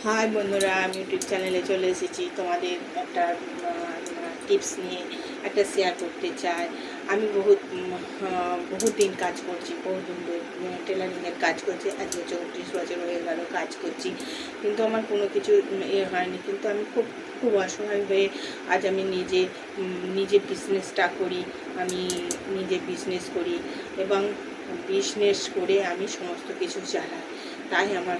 High বন্ধুরা, আমি YouTube চ্যানেলে চলে এসেছি তোমাদের একটা টিপস নিয়ে একটা শেয়ার করতে চাই। আমি বহুত দিন কাজ করছি, বহুদিন টেলারিংয়ের কাজ করছি। আজকে 34 বছর হয়ে গেল কাজ করছি, কিন্তু আমার কোনো কিছু হয়নি। কিন্তু আমি খুব খুব অসহায় হয়ে আজ আমি নিজে বিজনেসটা করি। আমি নিজে বিজনেস করি এবং বিজনেস করে আমি সমস্ত কিছু চালাই। তাই আমার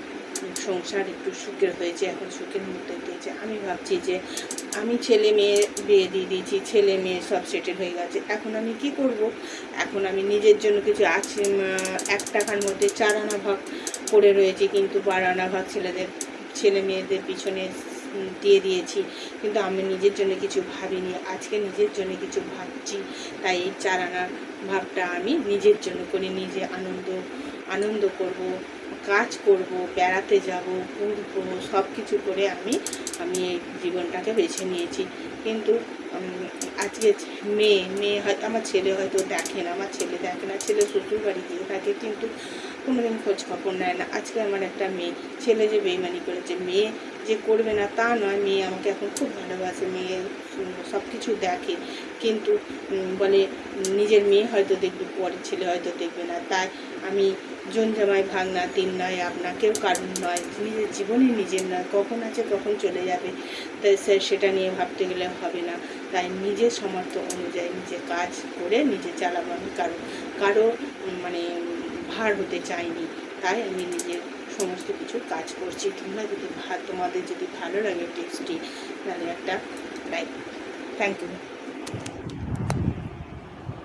সংসার একটু সুখের হয়েছে, এখন সুখের মধ্যে দিয়েছে। আমি ভাবছি যে আমি ছেলে মেয়ে বিয়ে দিয়ে দিয়েছি, ছেলে মেয়ে সব সেটেল হয়ে গেছে। এখন আমি কি করব? এখন আমি নিজের জন্য কিছু আছে, 1 টাকার মধ্যে 4 আনা ভাগ পড়ে রয়েছে, কিন্তু 12 আনা ভাগ ছেলে মেয়েদের পিছনে দিয়ে দিয়েছি। কিন্তু আমি নিজের জন্য কিছু ভাবিনি, আজকে নিজের জন্য কিছু ভাবছি। তাই এই 4 আনার ভাগটা আমি নিজের জন্য করি, নিজে আনন্দ করব, কাজ করব, বেড়াতে যাব, ঘুরবো, সব কিছু করে আমি এই জীবনটাকে বেছে নিয়েছি। কিন্তু আজকে মেয়ে হয়তো, আমার ছেলে হয়তো দেখে না, ছেলে শ্বশুর বাড়ি গিয়ে থাকে, কিন্তু কোনোদিন খোঁজ খবর নেয় না। আজকে আমার একটা মেয়ে, ছেলে যে বেইমানি করেছে, মেয়ে যে করবে না তা নয়। মেয়ে আমাকে এখন খুব ভালোবাসে, মেয়ে সব কিছু দেখে, কিন্তু বলে নিজের মেয়ে হয়তো দেখবে, পরের ছেলে হয়তো দেখবে না। তাই আমি জামাই ভাগনা 3 নয়, আপনাকেও কারণ নয়, নিজের জীবনই নিজের নয়, কখন আছে কখন চলে যাবে। তাই সেটা নিয়ে ভাবতে গেলে হবে না। তাই নিজের সামর্থ্য অনুযায়ী নিজে কাজ করে নিজে চালাবো। আমি কারো মানে ভার হতে চাইনি। তাই আমি নিজের সমস্ত কিছু কাজ করছি। তোমাদের যদি ভালো লাগে টিপসটি, তাহলে একটা লাইক। Thank you.